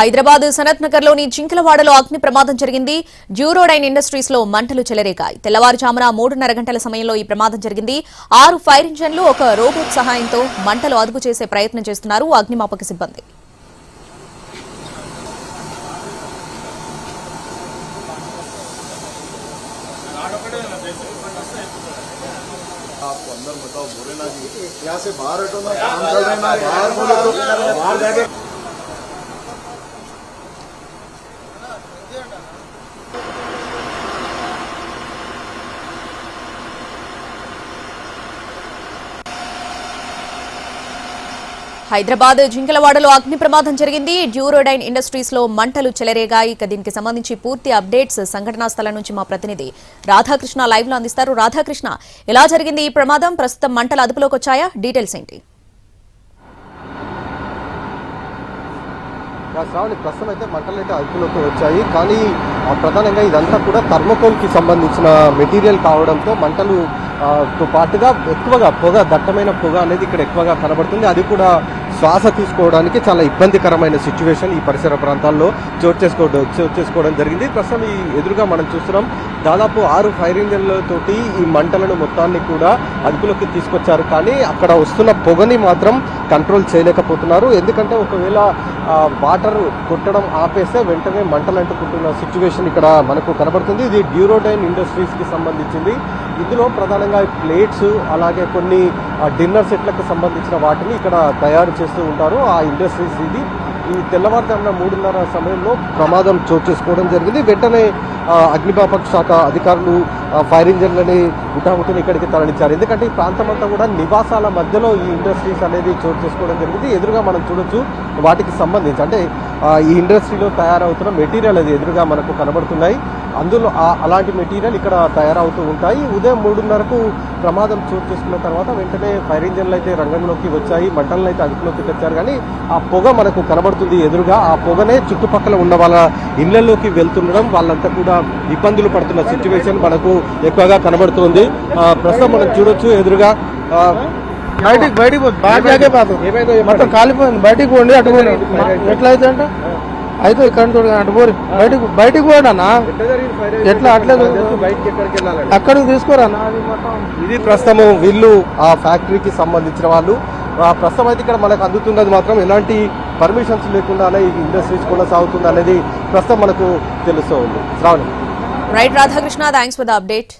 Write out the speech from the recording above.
హైదరాబాద్ సనత్ నగర్ లోని జింకలవాడలో అగ్ని ప్రమాదం జరిగింది. డ్యూరోడైన్ ఇండస్ట్రీస్ లో మంటలు చెలరేగాయి. తెల్లవారుజామున 3:30 గంటల సమయంలో ఈ ప్రమాదం జరిగింది. 6 ఫైర్ ఇంజన్లు, ఒక రోబోట్ సహాయంతో మంటలు అదుపు చేసే ప్రయత్నం చేస్తున్నారు అగ్నిమాపక సిబ్బంది. आपको अंदर बताओ बोले ना जी यहाँ से बाहर हटो ना काम चल रहे ना बाहर बोले तो बाहर जाके హైదరాబాద్ జింకలవాడలో అగ్ని ప్రమాదం జరిగింది. డ్యూరోడైన్ ఇండస్ట్రీస్ లో మంటలు చెలరేగాయి. దీనికి సంబంధించి పూర్తి అప్డేట్స్ సంఘటనా స్థలం నుంచి మా ప్రతినిధి రాధాకృష్ణ లైవ్ లో అందిస్తారు. రాధాకృష్ణ, ఎలా జరిగింది ఈ ప్రమాదం? ప్రస్తుతం మంటలు అదుపులోకి వచ్చాయా? డీటెయిల్స్ ఏంటి? ప్రస్తుతం అయితే మంటలు అయితే అదుపులోకి వచ్చాయి. కానీ ప్రధానంగా ఇదంతా కూడా థర్మోకోల్ కి సంబంధించిన మెటీరియల్ కావడంతో మంటలు తో పాటుగా ఎక్కువగా పొగ, దట్టమైన పొగ అనేది ఇక్కడ ఎక్కువగా కనబడుతుంది. అది కూడా శ్వాస తీసుకోవడానికి చాలా ఇబ్బందికరమైన సిచ్యువేషన్ ఈ పరిసర ప్రాంతాల్లో చోటు చేసుకోవడం జరిగింది. ప్రస్తుతం ఈ ఎదురుగా మనం చూస్తున్నాం, దాదాపు 6 ఫైర్ ఇంజన్లతోటి ఈ మంటలను మొత్తాన్ని కూడా అదుపులోకి తీసుకొచ్చారు. కానీ అక్కడ వస్తున్న పొగని మాత్రం కంట్రోల్ చేయలేకపోతున్నారు. ఎందుకంటే ఒకవేళ వాటర్ కొట్టడం ఆపేస్తే వెంటనే మంటలు అంటుకుంటున్న సిచ్యువేషన్ ఇక్కడ మనకు కనబడుతుంది. ఇది డ్యూరోడైన్ ఇండస్ట్రీస్ కి సంబంధించింది. ఇందులో ప్రధానంగా ప్లేట్స్, అలాగే కొన్ని డిన్నర్ సెట్లకు సంబంధించిన వాటిని ఇక్కడ తయారు చేస్తూ ఉంటారు ఆ ఇండస్ట్రీస్. ఇది ఈ తెల్లవారుజామున 3:30 సమయంలో ప్రమాదం చోటు చేసుకోవడం జరిగింది. వెంటనే అగ్నిమాపక శాఖ అధికారులు ఫైర్ ఇంజన్లని హుటాహుటిని ఇక్కడికి తరలించారు. ఎందుకంటే ఈ ప్రాంతం అంతా కూడా నివాసాల మధ్యలో ఈ ఇండస్ట్రీస్ అనేది చోటు చేసుకోవడం జరిగింది. ఎదురుగా మనం చూడొచ్చు, వాటికి సంబంధించి అంటే ఈ ఇండస్ట్రీలో తయారవుతున్న మెటీరియల్ అది ఎదురుగా మనకు కనబడుతున్నాయి. అందులో అలాంటి మెటీరియల్ ఇక్కడ తయారవుతూ ఉంటాయి. ఉదయం 3:30కు ప్రమాదం చోటు చేసుకున్న తర్వాత వెంటనే ఫైర్ ఇంజన్లు అయితే రంగంలోకి వచ్చాయి, మంటలను అయితే అదుపులోకి తెచ్చారు. కానీ ఆ పొగ మనకు కనబడుతుంది ఎదురుగా. ఆ పొగనే చుట్టుపక్కల ఉన్న వాళ్ళ ఇళ్లలోకి వెళ్తుండడం, వాళ్ళంతా కూడా ఇబ్బందులు పడుతున్న సిచ్యువేషన్ మనకు ఎక్కువగా కనబడుతుంది. ప్రస్తుతం మనం చూడొచ్చు ఎదురుగా బయటికి మొత్తం కాలిపోయింది. బయటికి పోండి, అటు పోయి ఎట్లయితే అంటే అయితే ఇక్కడ బయటికి పోయాడన్నా, ఎట్లా అట్లేదు అక్కడికి తీసుకోరాన్నా. ఇది ప్రస్తుతం వీళ్ళు ఆ ఫ్యాక్టరీకి సంబంధించిన వాళ్ళు. ప్రస్తుతం అయితే ఇక్కడ మనకు అందుతున్నది మాత్రం ఎలాంటి పర్మిషన్స్ లేకుండానే ఈ ఇండస్ట్రీస్ కొనసాగుతుంది అనేది ప్రస్తుతం మనకు తెలుస్తూ ఉంది. Right Radhakrishna, thanks for the update.